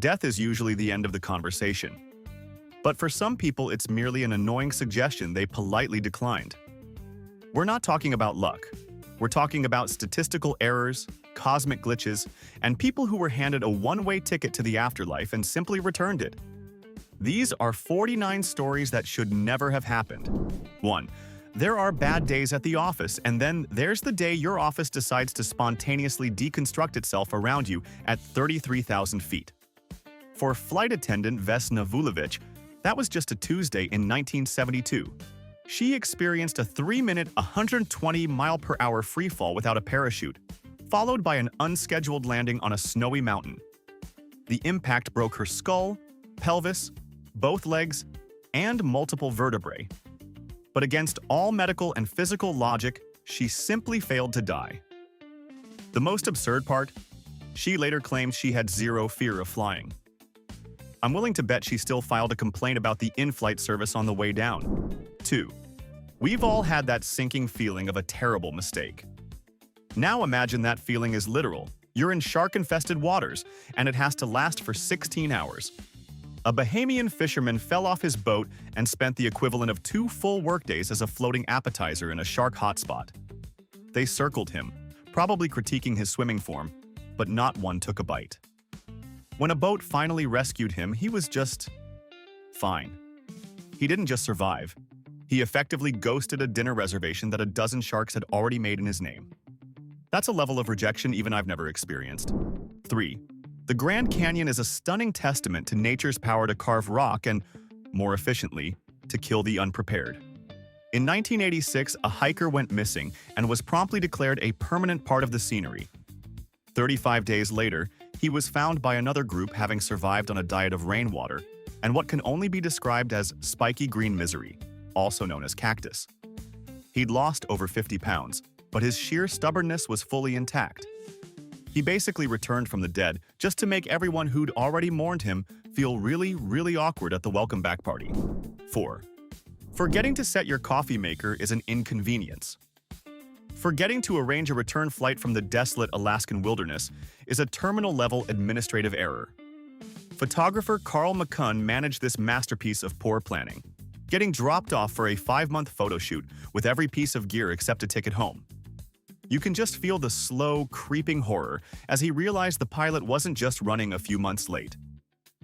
Death is usually the end of the conversation. But for some people, it's merely an annoying suggestion they politely declined. We're not talking about luck. We're talking about statistical errors, cosmic glitches, and people who were handed a one-way ticket to the afterlife and simply returned it. These are 49 stories that should never have happened. 1. There are bad days at the office, and then there's the day your office decides to spontaneously deconstruct itself around you at 33,000 feet. For flight attendant Vesna Vulovic, that was just a Tuesday in 1972. She experienced a 3-minute, 120-mile-per-hour freefall without a parachute, followed by an unscheduled landing on a snowy mountain. The impact broke her skull, pelvis, both legs, and multiple vertebrae. But against all medical and physical logic, she simply failed to die. The most absurd part? She later claimed she had zero fear of flying. I'm willing to bet she still filed a complaint about the in-flight service on the way down. 2. We've all had that sinking feeling of a terrible mistake. Now imagine that feeling is literal. You're in shark-infested waters, and it has to last for 16 hours. A Bahamian fisherman fell off his boat and spent the equivalent of 2 full workdays as a floating appetizer in a shark hotspot. They circled him, probably critiquing his swimming form, but not one took a bite. When a boat finally rescued him, he was just fine. He didn't just survive. He effectively ghosted a dinner reservation that a dozen sharks had already made in his name. That's a level of rejection even I've never experienced. 3. The Grand Canyon is a stunning testament to nature's power to carve rock and, more efficiently, to kill the unprepared. In 1986, a hiker went missing and was promptly declared a permanent part of the scenery. 35 days later, he was found by another group having survived on a diet of rainwater and what can only be described as spiky green misery, also known as cactus. He'd lost over 50 pounds, but his sheer stubbornness was fully intact. He basically returned from the dead just to make everyone who'd already mourned him feel really awkward at the welcome back party. 4. Forgetting to set your coffee maker is an inconvenience. Forgetting to arrange a return flight from the desolate Alaskan wilderness is a terminal-level administrative error. Photographer Carl McCunn managed this masterpiece of poor planning, getting dropped off for a 5-month photo shoot with every piece of gear except a ticket home. You can just feel the slow, creeping horror as he realized the pilot wasn't just running a few months late.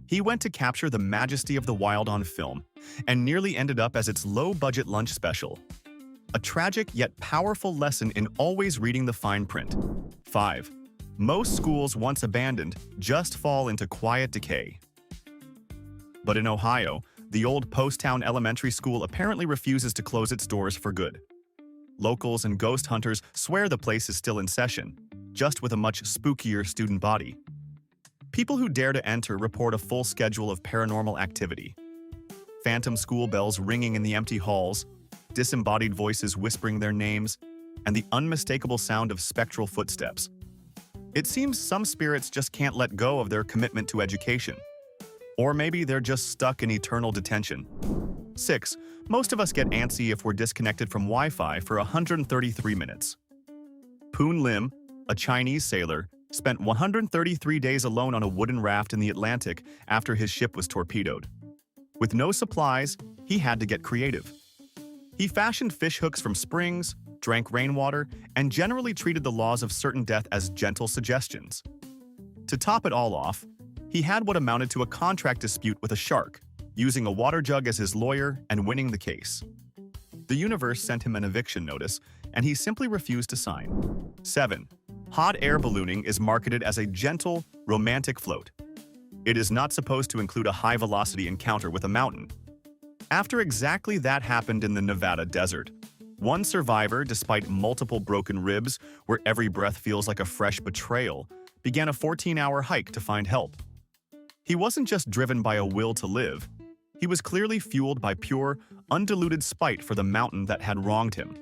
He went to capture the majesty of the wild on film and nearly ended up as its low-budget lunch special. A tragic yet powerful lesson in always reading the fine print. 5. Most schools once abandoned just fall into quiet decay. But in Ohio, the old Post-Town Elementary School apparently refuses to close its doors for good. Locals and ghost hunters swear the place is still in session, just with a much spookier student body. People who dare to enter report a full schedule of paranormal activity. Phantom school bells ringing in the empty halls, disembodied voices whispering their names, and the unmistakable sound of spectral footsteps. It seems some spirits just can't let go of their commitment to education. Or maybe they're just stuck in eternal detention. 6. Most of us get antsy if we're disconnected from Wi-Fi for 133 minutes. Poon Lim, a Chinese sailor, spent 133 days alone on a wooden raft in the Atlantic after his ship was torpedoed. With no supplies, he had to get creative. He fashioned fishhooks from springs, drank rainwater, and generally treated the laws of certain death as gentle suggestions. To top it all off, he had what amounted to a contract dispute with a shark, using a water jug as his lawyer and winning the case. The universe sent him an eviction notice, and he simply refused to sign. 7. Hot air ballooning is marketed as a gentle, romantic float. It is not supposed to include a high-velocity encounter with a mountain. After exactly that happened in the Nevada desert, one survivor, despite multiple broken ribs where every breath feels like a fresh betrayal, began a 14-hour hike to find help. He wasn't just driven by a will to live. He was clearly fueled by pure, undiluted spite for the mountain that had wronged him.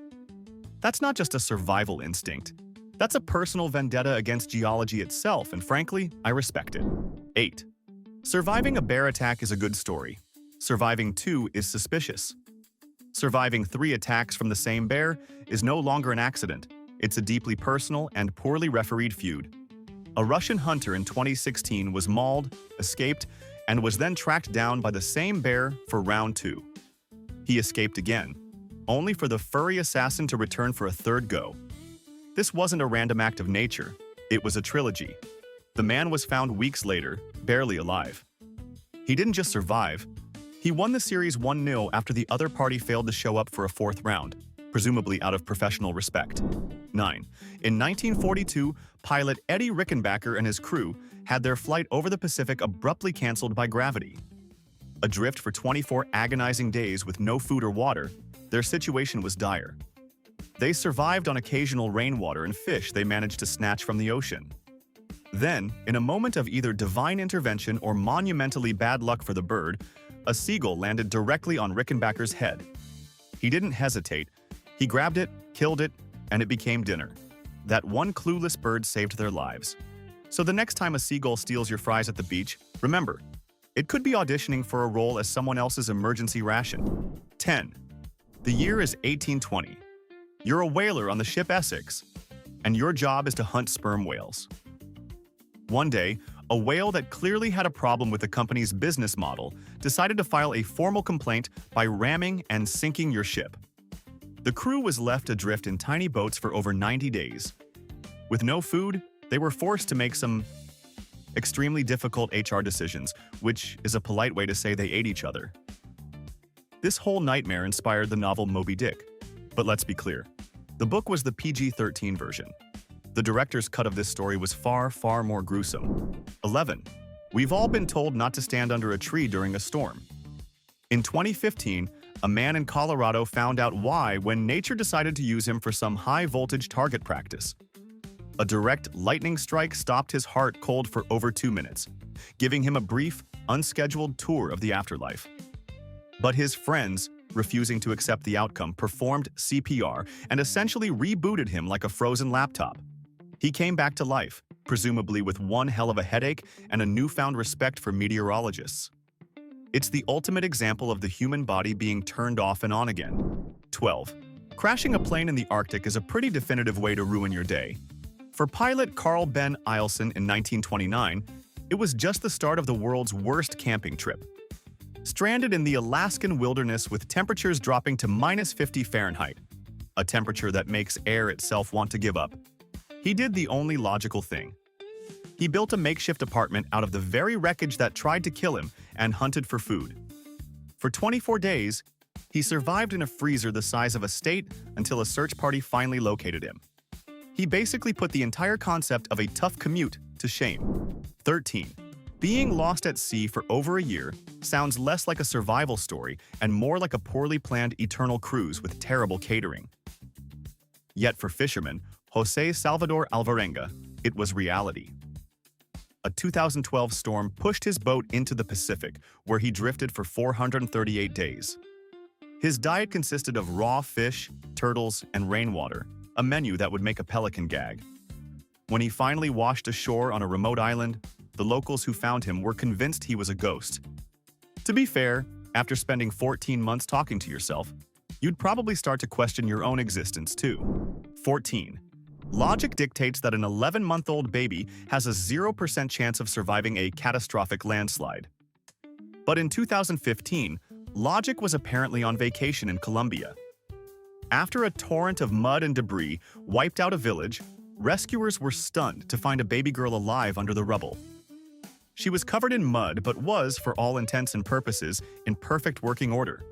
That's not just a survival instinct. That's a personal vendetta against geology itself, and frankly, I respect it. 8. Surviving a bear attack is a good story. Surviving 2 is suspicious. Surviving 3 attacks from the same bear is no longer an accident. It's a deeply personal and poorly refereed feud. A Russian hunter in 2016 was mauled, escaped, and was then tracked down by the same bear for round 2. He escaped again, only for the furry assassin to return for a third go. This wasn't a random act of nature, it was a trilogy. The man was found weeks later, barely alive. He didn't just survive, he won the series 1-0 after the other party failed to show up for a 4th round, presumably out of professional respect. 9. In 1942, pilot Eddie Rickenbacker and his crew had their flight over the Pacific abruptly canceled by gravity. Adrift for 24 agonizing days with no food or water, their situation was dire. They survived on occasional rainwater and fish they managed to snatch from the ocean. Then, in a moment of either divine intervention or monumentally bad luck for the bird, a seagull landed directly on Rickenbacker's head. He didn't hesitate. He grabbed it, killed it, and it became dinner. That one clueless bird saved their lives. So the next time a seagull steals your fries at the beach, remember, it could be auditioning for a role as someone else's emergency ration. 10. The year is 1820. You're a whaler on the ship Essex, and your job is to hunt sperm whales. One day, a whale that clearly had a problem with the company's business model decided to file a formal complaint by ramming and sinking your ship. The crew was left adrift in tiny boats for over 90 days. With no food, they were forced to make some extremely difficult HR decisions, which is a polite way to say they ate each other. This whole nightmare inspired the novel Moby Dick. But let's be clear, the book was the PG-13 version. The director's cut of this story was far, far more gruesome. 11. We've all been told not to stand under a tree during a storm. In 2015, a man in Colorado found out why when nature decided to use him for some high-voltage target practice. A direct lightning strike stopped his heart cold for over 2 minutes, giving him a brief, unscheduled tour of the afterlife. But his friends, refusing to accept the outcome, performed CPR and essentially rebooted him like a frozen laptop. He came back to life, presumably with one hell of a headache and a newfound respect for meteorologists. It's the ultimate example of the human body being turned off and on again. 12. Crashing a plane in the Arctic is a pretty definitive way to ruin your day. For pilot Carl Ben Eielson in 1929, it was just the start of the world's worst camping trip. Stranded in the Alaskan wilderness with temperatures dropping to -50 Fahrenheit, a temperature that makes air itself want to give up, he did the only logical thing. He built a makeshift apartment out of the very wreckage that tried to kill him and hunted for food. For 24 days, he survived in a freezer the size of a state until a search party finally located him. He basically put the entire concept of a tough commute to shame. 13. Being lost at sea for over a year sounds less like a survival story and more like a poorly planned eternal cruise with terrible catering. Yet for fisherman José Salvador Alvarenga, it was reality. A 2012 storm pushed his boat into the Pacific, where he drifted for 438 days. His diet consisted of raw fish, turtles, and rainwater, a menu that would make a pelican gag. When he finally washed ashore on a remote island, the locals who found him were convinced he was a ghost. To be fair, after spending 14 months talking to yourself, you'd probably start to question your own existence too. 14. Logic dictates that an 11-month-old baby has a 0% chance of surviving a catastrophic landslide. But in 2015, logic was apparently on vacation in Colombia. After a torrent of mud and debris wiped out a village, rescuers were stunned to find a baby girl alive under the rubble. She was covered in mud but was, for all intents and purposes, in perfect working order.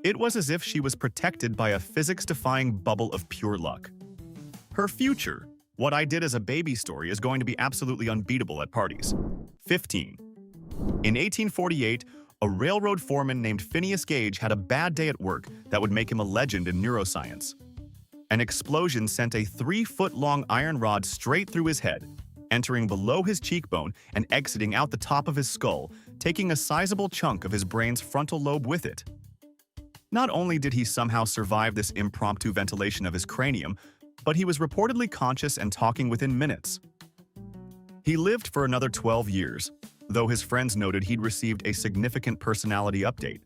It was as if she was protected by a physics-defying bubble of pure luck. Her future, What I Did as a Baby story, is going to be absolutely unbeatable at parties. 15. In 1848, a railroad foreman named Phineas Gage had a bad day at work that would make him a legend in neuroscience. An explosion sent a 3-foot-long iron rod straight through his head, entering below his cheekbone and exiting out the top of his skull, taking a sizable chunk of his brain's frontal lobe with it. Not only did he somehow survive this impromptu ventilation of his cranium, but he was reportedly conscious and talking within minutes. He lived for another 12 years, though his friends noted he'd received a significant personality update.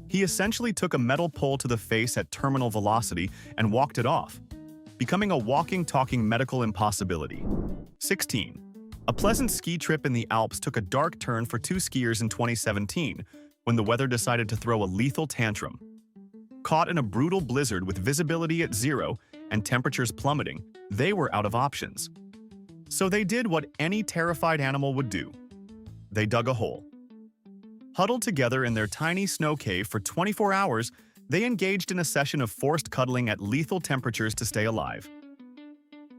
He essentially took a metal pole to the face at terminal velocity and walked it off, becoming a walking, talking medical impossibility. 16. A pleasant ski trip in the Alps took a dark turn for two skiers in 2017 when the weather decided to throw a lethal tantrum. Caught in a brutal blizzard with visibility at zero and temperatures plummeting, they were out of options. So they did what any terrified animal would do. They dug a hole. Huddled together in their tiny snow cave for 24 hours, they engaged in a session of forced cuddling at lethal temperatures to stay alive.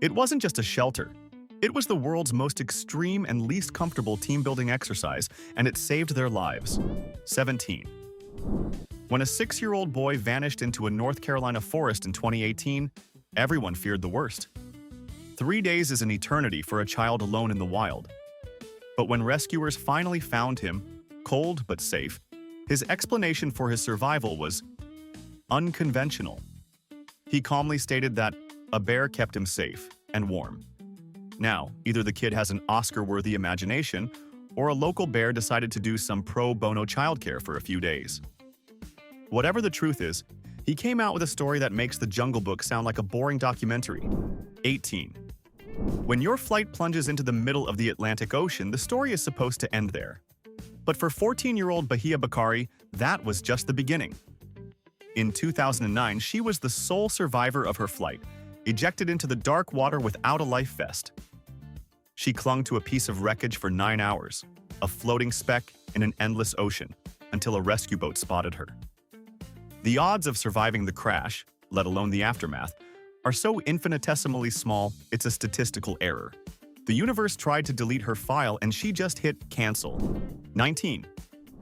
It wasn't just a shelter. It was the world's most extreme and least comfortable team-building exercise, and it saved their lives. 17. When a 6-year-old boy vanished into a North Carolina forest in 2018, everyone feared the worst. 3 days is an eternity for a child alone in the wild. But when rescuers finally found him, cold but safe, his explanation for his survival was unconventional. He calmly stated that a bear kept him safe and warm. Now, either the kid has an Oscar-worthy imagination, or a local bear decided to do some pro bono childcare for a few days. Whatever the truth is, he came out with a story that makes The Jungle Book sound like a boring documentary. 18. When your flight plunges into the middle of the Atlantic Ocean, the story is supposed to end there. But for 14-year-old Bahia Bakari, that was just the beginning. In 2009, she was the sole survivor of her flight, ejected into the dark water without a life vest. She clung to a piece of wreckage for 9 hours, a floating speck in an endless ocean, until a rescue boat spotted her. The odds of surviving the crash, let alone the aftermath, are so infinitesimally small it's a statistical error. The universe tried to delete her file and she just hit cancel. 19.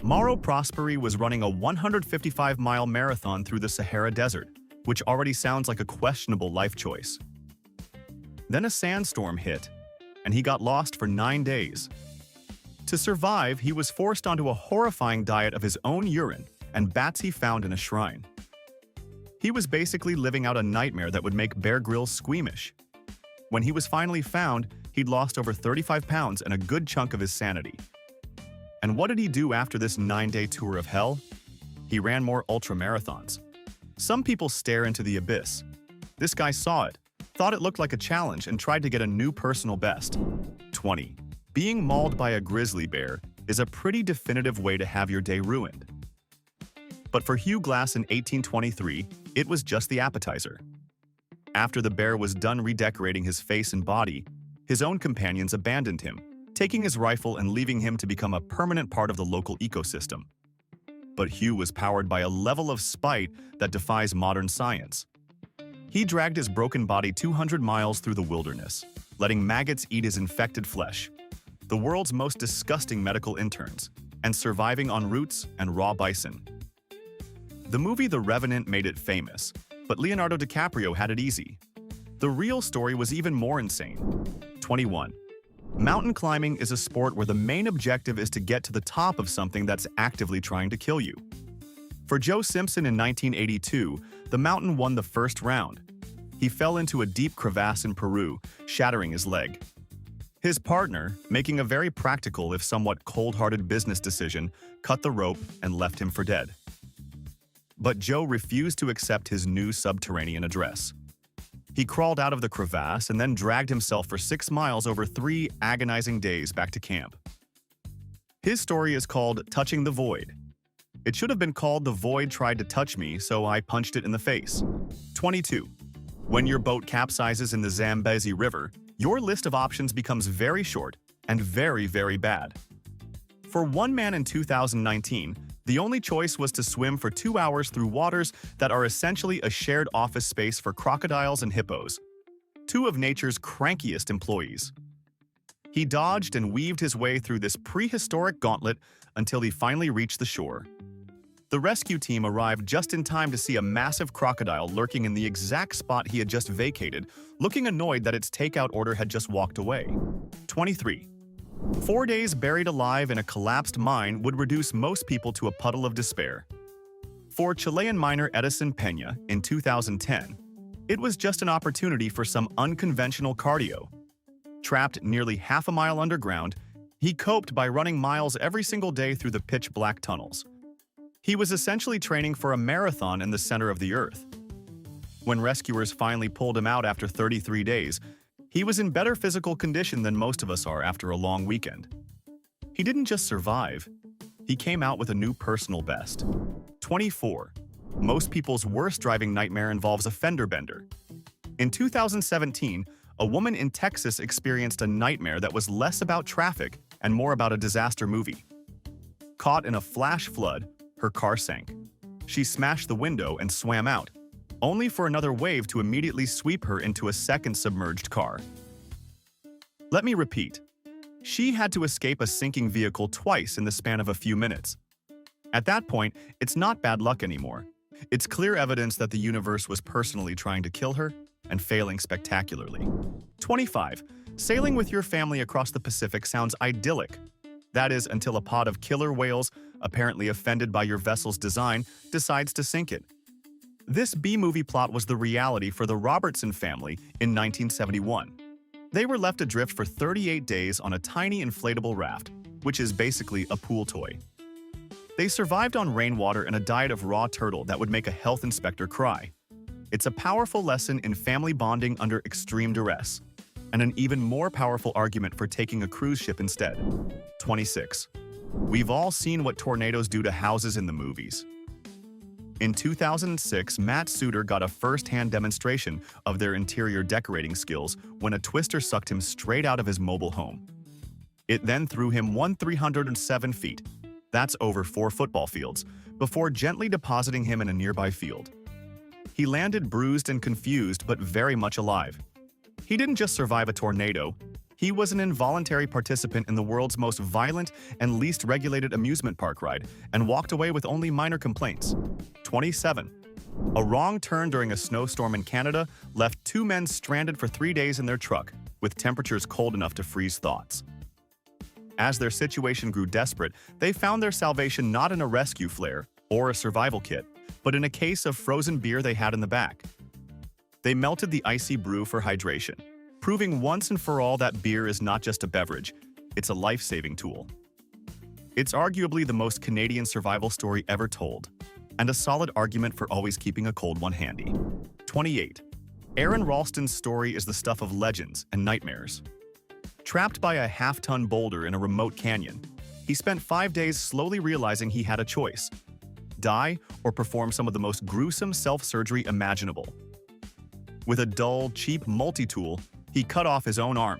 Mauro Prosperi was running a 155-mile marathon through the Sahara Desert, which already sounds like a questionable life choice. Then a sandstorm hit, and he got lost for 9 days. To survive, he was forced onto a horrifying diet of his own urine and bats he found in a shrine. He was basically living out a nightmare that would make Bear Grylls squeamish. When he was finally found, he'd lost over 35 pounds and a good chunk of his sanity. And what did he do after this 9-day tour of hell? He ran more ultramarathons. Some people stare into the abyss. This guy saw it, thought it looked like a challenge, and tried to get a new personal best. 20. Being mauled by a grizzly bear is a pretty definitive way to have your day ruined. But for Hugh Glass in 1823, it was just the appetizer. After the bear was done redecorating his face and body, his own companions abandoned him, taking his rifle and leaving him to become a permanent part of the local ecosystem. But Hugh was powered by a level of spite that defies modern science. He dragged his broken body 200 miles through the wilderness, letting maggots eat his infected flesh, the world's most disgusting medical interns, and surviving on roots and raw bison. The movie The Revenant made it famous, but Leonardo DiCaprio had it easy. The real story was even more insane. 21. Mountain climbing is a sport where the main objective is to get to the top of something that's actively trying to kill you. For Joe Simpson in 1982, the mountain won the first round. He fell into a deep crevasse in Peru, shattering his leg. His partner, making a very practical if somewhat cold-hearted business decision, cut the rope and left him for dead. But Joe refused to accept his new subterranean address. He crawled out of the crevasse and then dragged himself for 6 miles over 3 agonizing days back to camp. His story is called Touching the Void. It should have been called The Void Tried to Touch Me, so I punched it in the face. 22. When your boat capsizes in the Zambezi River, your list of options becomes very short and very, very bad. For one man in 2019, the only choice was to swim for 2 hours through waters that are essentially a shared office space for crocodiles and hippos, 2 of nature's crankiest employees. He dodged and weaved his way through this prehistoric gauntlet until he finally reached the shore. The rescue team arrived just in time to see a massive crocodile lurking in the exact spot he had just vacated, looking annoyed that its takeout order had just walked away. 23. 4 days buried alive in a collapsed mine would reduce most people to a puddle of despair. For Chilean miner Edison Peña in 2010, it was just an opportunity for some unconventional cardio. Trapped nearly half a mile underground, he coped by running miles every single day through the pitch-black tunnels. He was essentially training for a marathon in the center of the earth. When rescuers finally pulled him out after 33 days, He was in better physical condition than most of us are after a long weekend. He didn't just survive, he came out with a new personal best. 24. Most people's worst driving nightmare involves a fender bender. In 2017, a woman in Texas experienced a nightmare that was less about traffic and more about a disaster movie. Caught in a flash flood, her car sank. She smashed the window and swam out, only for another wave to immediately sweep her into a second submerged car. Let me repeat. She had to escape a sinking vehicle twice in the span of a few minutes. At that point, it's not bad luck anymore. It's clear evidence that the universe was personally trying to kill her and failing spectacularly. 25. Sailing with your family across the Pacific sounds idyllic. That is, until a pod of killer whales, apparently offended by your vessel's design, decides to sink it. This B-movie plot was the reality for the Robertson family in 1971. They were left adrift for 38 days on a tiny inflatable raft, which is basically a pool toy. They survived on rainwater and a diet of raw turtle that would make a health inspector cry. It's a powerful lesson in family bonding under extreme duress, and an even more powerful argument for taking a cruise ship instead. 26. We've all seen what tornadoes do to houses in the movies. In 2006, Matt Suter got a first-hand demonstration of their interior decorating skills when a twister sucked him straight out of his mobile home. It then threw him 307 feet, that's over 4 football fields, before gently depositing him in a nearby field. He landed bruised and confused, but very much alive. He didn't just survive a tornado, he was an involuntary participant in the world's most violent and least regulated amusement park ride and walked away with only minor complaints. 27. A wrong turn during a snowstorm in Canada left 2 men stranded for 3 days in their truck, with temperatures cold enough to freeze thoughts. As their situation grew desperate, they found their salvation not in a rescue flare or a survival kit, but in a case of frozen beer they had in the back. They melted the icy brew for hydration, proving once and for all that beer is not just a beverage, it's a life-saving tool. It's arguably the most Canadian survival story ever told, and a solid argument for always keeping a cold one handy. 28. Aaron Ralston's story is the stuff of legends and nightmares. Trapped by a half-ton boulder in a remote canyon, he spent 5 days slowly realizing he had a choice: die or perform some of the most gruesome self-surgery imaginable. With a dull, cheap multi-tool, he cut off his own arm.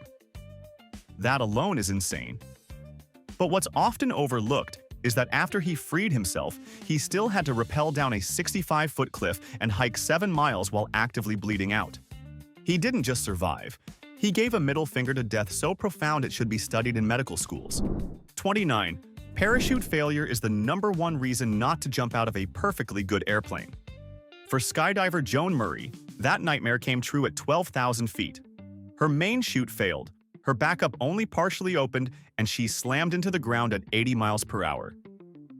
That alone is insane. But what's often overlooked is that after he freed himself, he still had to rappel down a 65-foot cliff and hike 7 miles while actively bleeding out. He didn't just survive. He gave a middle finger to death so profound it should be studied in medical schools. 29. Parachute failure is the #1 reason not to jump out of a perfectly good airplane. For skydiver Joan Murray, that nightmare came true at 12,000 feet. Her main chute failed, her backup only partially opened, and she slammed into the ground at 80 miles per hour.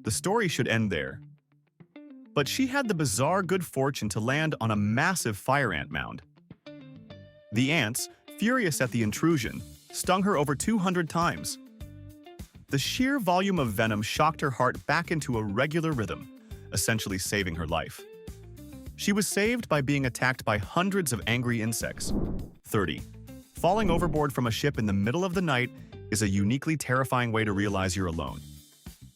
The story should end there. But she had the bizarre good fortune to land on a massive fire ant mound. The ants, furious at the intrusion, stung her over 200 times. The sheer volume of venom shocked her heart back into a regular rhythm, essentially saving her life. She was saved by being attacked by hundreds of angry insects. 30. Falling overboard from a ship in the middle of the night is a uniquely terrifying way to realize you're alone.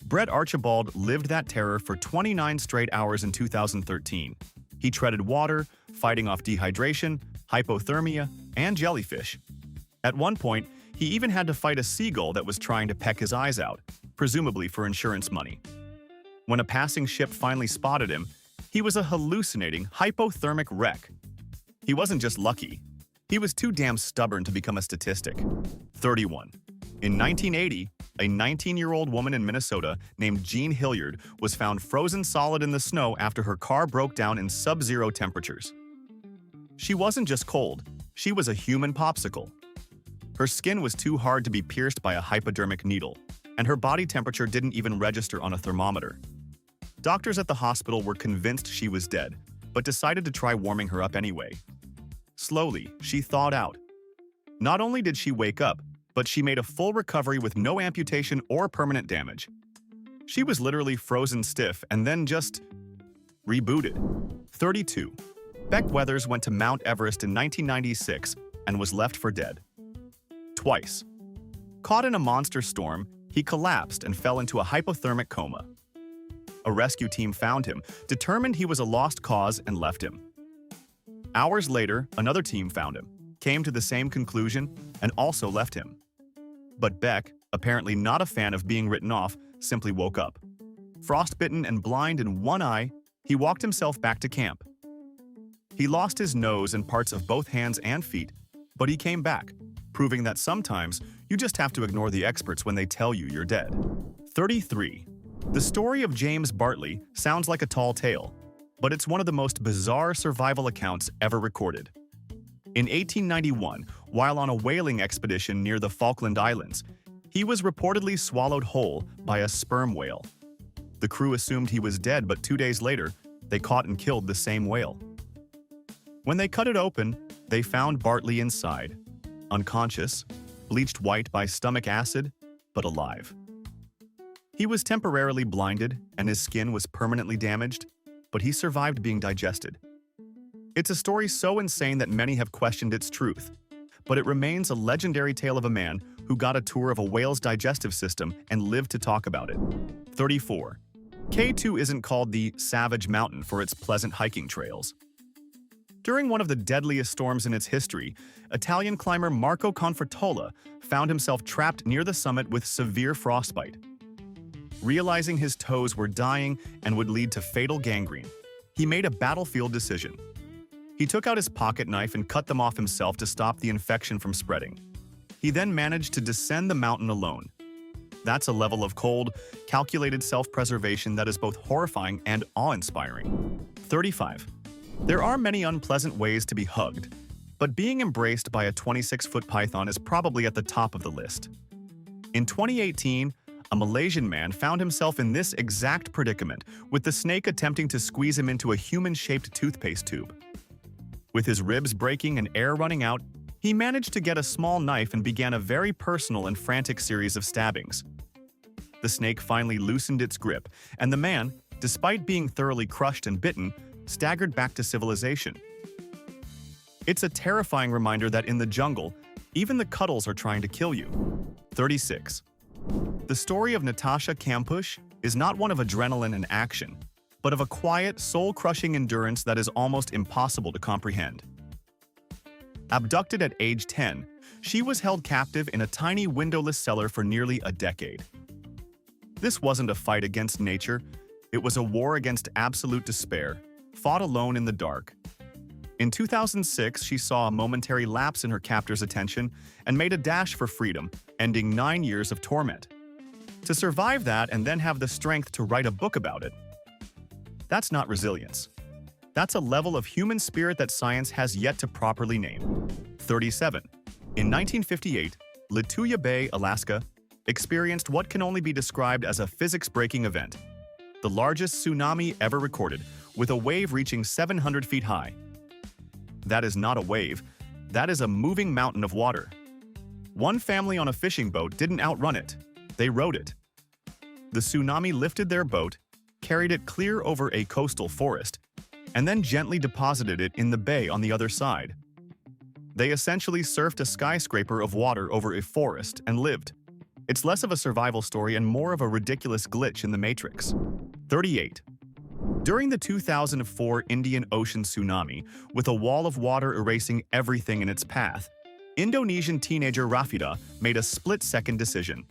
Brett Archibald lived that terror for 29 straight hours in 2013. He treaded water, fighting off dehydration, hypothermia, and jellyfish. At one point, he even had to fight a seagull that was trying to peck his eyes out, presumably for insurance money. When a passing ship finally spotted him, he was a hallucinating, hypothermic wreck. He wasn't just lucky. He was too damn stubborn to become a statistic. 31. In 1980, a 19-year-old woman in Minnesota named Jean Hilliard was found frozen solid in the snow after her car broke down in sub-zero temperatures. She wasn't just cold, she was a human popsicle. Her skin was too hard to be pierced by a hypodermic needle, and her body temperature didn't even register on a thermometer. Doctors at the hospital were convinced she was dead, but decided to try warming her up anyway. Slowly, she thawed out. Not only did she wake up, but she made a full recovery with no amputation or permanent damage. She was literally frozen stiff and then just rebooted. 32. Beck Weathers went to Mount Everest in 1996, and was left for dead. Twice. Caught in a monster storm, he collapsed and fell into a hypothermic coma. A rescue team found him, determined he was a lost cause, and left him. Hours later, another team found him, came to the same conclusion, and also left him. But Beck, apparently not a fan of being written off, simply woke up. Frostbitten and blind in one eye, he walked himself back to camp. He lost his nose and parts of both hands and feet, but he came back, proving that sometimes you just have to ignore the experts when they tell you you're dead. 33. The story of James Bartley sounds like a tall tale, but it's one of the most bizarre survival accounts ever recorded. In 1891, while on a whaling expedition near the Falkland Islands, he was reportedly swallowed whole by a sperm whale. The crew assumed he was dead, but 2 days later, they caught and killed the same whale. When they cut it open, they found Bartley inside, unconscious, bleached white by stomach acid, but alive. He was temporarily blinded and his skin was permanently damaged, but he survived being digested. It's a story so insane that many have questioned its truth, but it remains a legendary tale of a man who got a tour of a whale's digestive system and lived to talk about it. 34. K2 isn't called the Savage Mountain for its pleasant hiking trails. During one of the deadliest storms in its history, Italian climber Marco Confortola found himself trapped near the summit with severe frostbite. Realizing his toes were dying and would lead to fatal gangrene, he made a battlefield decision. He took out his pocket knife and cut them off himself to stop the infection from spreading. He then managed to descend the mountain alone. That's a level of cold, calculated self-preservation that is both horrifying and awe-inspiring. 35. There are many unpleasant ways to be hugged, but being embraced by a 26-foot python is probably at the top of the list. In 2018, a Malaysian man found himself in this exact predicament, with the snake attempting to squeeze him into a human-shaped toothpaste tube. With his ribs breaking and air running out, he managed to get a small knife and began a very personal and frantic series of stabbings. The snake finally loosened its grip, and the man, despite being thoroughly crushed and bitten, staggered back to civilization. It's a terrifying reminder that in the jungle, even the cuddles are trying to kill you. 36. The story of Natasha Kampusch is not one of adrenaline and action, but of a quiet, soul-crushing endurance that is almost impossible to comprehend. Abducted at age 10, she was held captive in a tiny windowless cellar for nearly a decade. This wasn't a fight against nature, it was a war against absolute despair, fought alone in the dark. In 2006, she saw a momentary lapse in her captor's attention and made a dash for freedom, ending 9 years of torment. To survive that and then have the strength to write a book about it. That's not resilience. That's a level of human spirit that science has yet to properly name. 37. In 1958, Lituya Bay, Alaska, experienced what can only be described as a physics-breaking event. The largest tsunami ever recorded, with a wave reaching 700 feet high. That is not a wave, that is a moving mountain of water. One family on a fishing boat didn't outrun it, they rode it. The tsunami lifted their boat, carried it clear over a coastal forest, and then gently deposited it in the bay on the other side. They essentially surfed a skyscraper of water over a forest and lived. It's less of a survival story and more of a ridiculous glitch in the Matrix. 38. During the 2004 Indian Ocean tsunami, with a wall of water erasing everything in its path, Indonesian teenager Rafida made a split-second decision.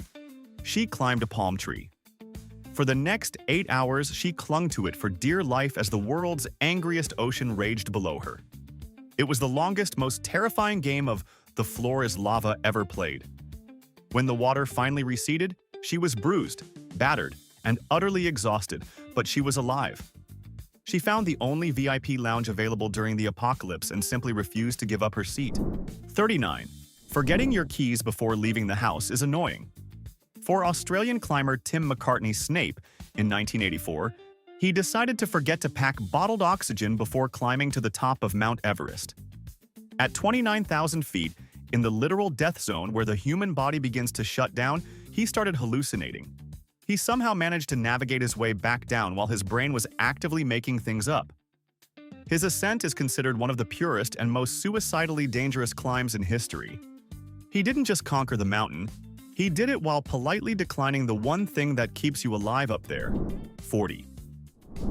She climbed a palm tree. For the next 8 hours, she clung to it for dear life as the world's angriest ocean raged below her. It was the longest, most terrifying game of "the floor is lava" ever played. When the water finally receded, she was bruised, battered, and utterly exhausted, but she was alive. She found the only VIP lounge available during the apocalypse and simply refused to give up her seat. 39. Forgetting your keys before leaving the house is annoying. For Australian climber Tim McCartney-Snape in 1984, he decided to forget to pack bottled oxygen before climbing to the top of Mount Everest. At 29,000 feet, in the literal death zone where the human body begins to shut down, he started hallucinating. He somehow managed to navigate his way back down while his brain was actively making things up. His ascent is considered one of the purest and most suicidally dangerous climbs in history. He didn't just conquer the mountain, he did it while politely declining the one thing that keeps you alive up there. 40.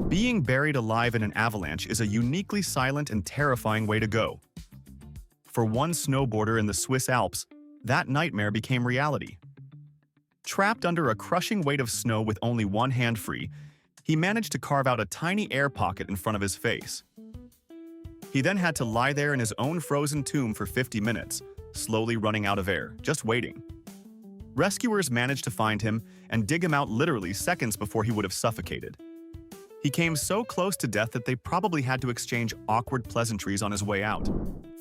Being buried alive in an avalanche is a uniquely silent and terrifying way to go. For one snowboarder in the Swiss Alps, that nightmare became reality. Trapped under a crushing weight of snow with only one hand free, he managed to carve out a tiny air pocket in front of his face. He then had to lie there in his own frozen tomb for 50 minutes, slowly running out of air, just waiting. Rescuers managed to find him and dig him out literally seconds before he would have suffocated. He came so close to death that they probably had to exchange awkward pleasantries on his way out.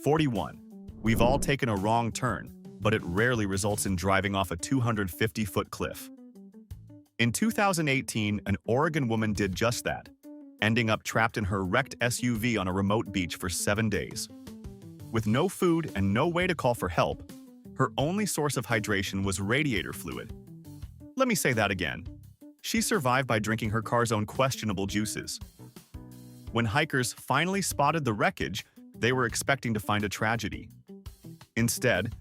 41. We've all taken a wrong turn, but it rarely results in driving off a 250-foot cliff. In 2018, an Oregon woman did just that, ending up trapped in her wrecked SUV on a remote beach for 7 days. With no food and no way to call for help, her only source of hydration was radiator fluid. Let me say that again. She survived by drinking her car's own questionable juices. When hikers finally spotted the wreckage, they were expecting to find a tragedy. Instead,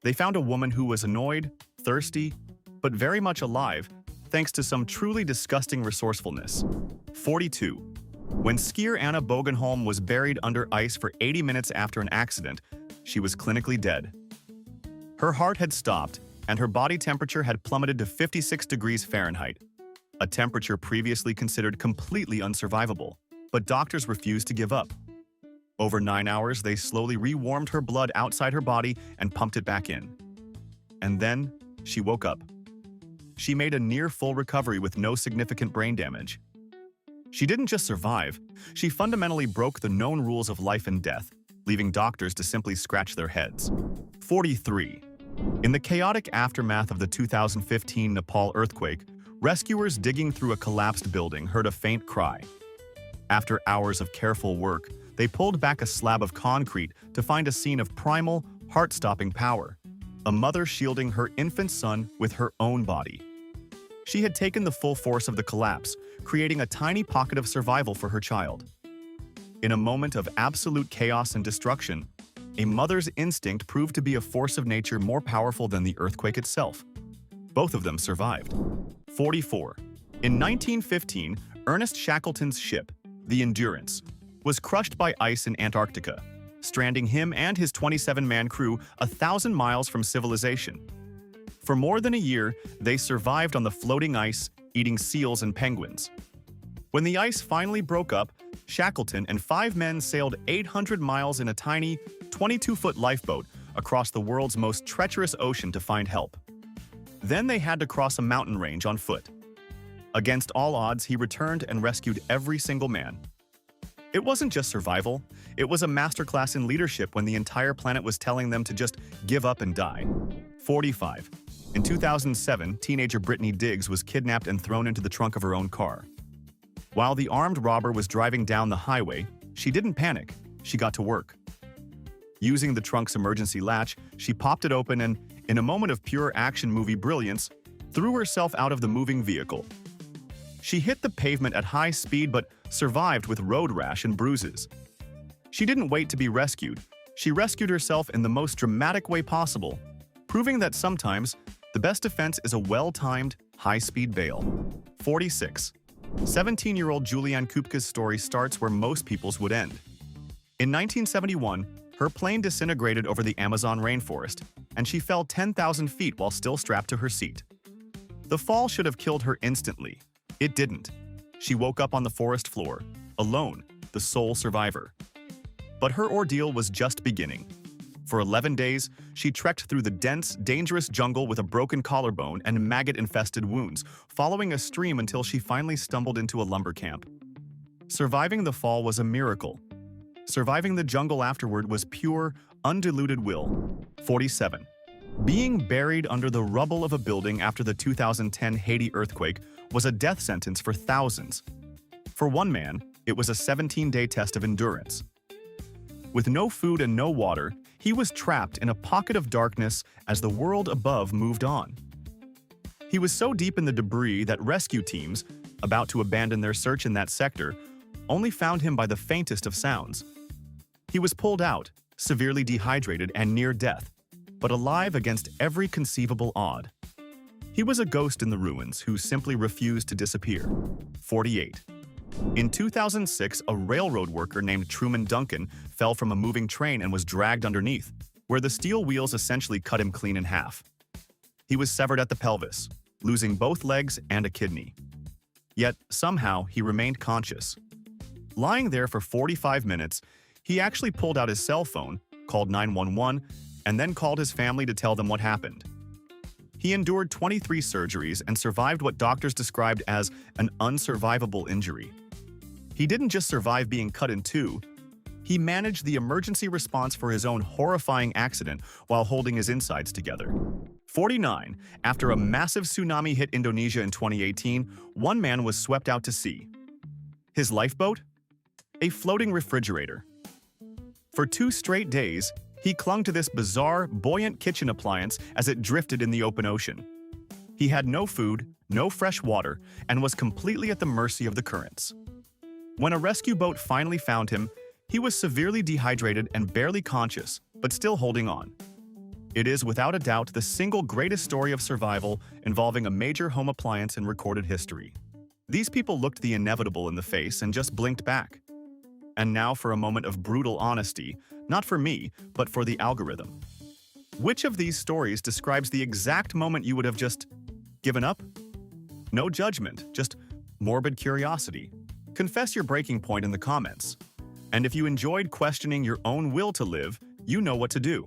they found a woman who was annoyed, thirsty, but very much alive, thanks to some truly disgusting resourcefulness. 42. When skier Anna Bogenholm was buried under ice for 80 minutes after an accident, she was clinically dead. Her heart had stopped, and her body temperature had plummeted to 56 degrees Fahrenheit, a temperature previously considered completely unsurvivable, but doctors refused to give up. Over 9 hours, they slowly rewarmed her blood outside her body and pumped it back in. And then, she woke up. She made a near-full recovery with no significant brain damage. She didn't just survive, she fundamentally broke the known rules of life and death, leaving doctors to simply scratch their heads. 43. In the chaotic aftermath of the 2015 Nepal earthquake, rescuers digging through a collapsed building heard a faint cry. After hours of careful work, they pulled back a slab of concrete to find a scene of primal, heart-stopping power. A mother shielding her infant son with her own body. She had taken the full force of the collapse, creating a tiny pocket of survival for her child. In a moment of absolute chaos and destruction, a mother's instinct proved to be a force of nature more powerful than the earthquake itself. Both of them survived. 44. In 1915, Ernest Shackleton's ship, the Endurance, was crushed by ice in Antarctica, stranding him and his 27-man crew 1,000 miles from civilization. For more than a year, they survived on the floating ice, eating seals and penguins. When the ice finally broke up, Shackleton and 5 men sailed 800 miles in a tiny, 22-foot lifeboat across the world's most treacherous ocean to find help. Then they had to cross a mountain range on foot. Against all odds, he returned and rescued every single man. It wasn't just survival, it was a masterclass in leadership when the entire planet was telling them to just give up and die. 45. In 2007, teenager Brittany Diggs was kidnapped and thrown into the trunk of her own car. While the armed robber was driving down the highway, she didn't panic, she got to work. Using the trunk's emergency latch, she popped it open and, in a moment of pure action movie brilliance, threw herself out of the moving vehicle. She hit the pavement at high speed but survived with road rash and bruises. She didn't wait to be rescued. She rescued herself in the most dramatic way possible, proving that sometimes the best defense is a well-timed, high-speed bail. 46. 17-year-old Julianne Kupka's story starts where most people's would end. In 1971, her plane disintegrated over the Amazon rainforest, and she fell 10,000 feet while still strapped to her seat. The fall should have killed her instantly. It didn't. She woke up on the forest floor, alone, the sole survivor. But her ordeal was just beginning. For 11 days, she trekked through the dense, dangerous jungle with a broken collarbone and maggot-infested wounds, following a stream until she finally stumbled into a lumber camp. Surviving the fall was a miracle. Surviving the jungle afterward was pure, undiluted will. 47. Being buried under the rubble of a building after the 2010 Haiti earthquake was a death sentence for thousands. For one man, it was a 17-day test of endurance. With no food and no water, he was trapped in a pocket of darkness as the world above moved on. He was so deep in the debris that rescue teams, about to abandon their search in that sector, only found him by the faintest of sounds. He was pulled out, severely dehydrated and near death, but alive against every conceivable odd. He was a ghost in the ruins who simply refused to disappear. 48. In 2006, a railroad worker named Truman Duncan fell from a moving train and was dragged underneath, where the steel wheels essentially cut him clean in half. He was severed at the pelvis, losing both legs and a kidney. Yet, somehow, he remained conscious. Lying there for 45 minutes, he actually pulled out his cell phone, called 911, and then called his family to tell them what happened. He endured 23 surgeries and survived what doctors described as an unsurvivable injury. He didn't just survive being cut in two, he managed the emergency response for his own horrifying accident while holding his insides together. 49. After a massive tsunami hit Indonesia in 2018, one man was swept out to sea. His lifeboat? A floating refrigerator. For 2 straight days, he clung to this bizarre, buoyant kitchen appliance as it drifted in the open ocean. He had no food, no fresh water, and was completely at the mercy of the currents. When a rescue boat finally found him, he was severely dehydrated and barely conscious, but still holding on. It is without a doubt the single greatest story of survival involving a major home appliance in recorded history. These people looked the inevitable in the face and just blinked back. And now for a moment of brutal honesty, not for me, but for the algorithm. Which of these stories describes the exact moment you would have just given up? No judgment, just morbid curiosity. Confess your breaking point in the comments. And if you enjoyed questioning your own will to live, you know what to do.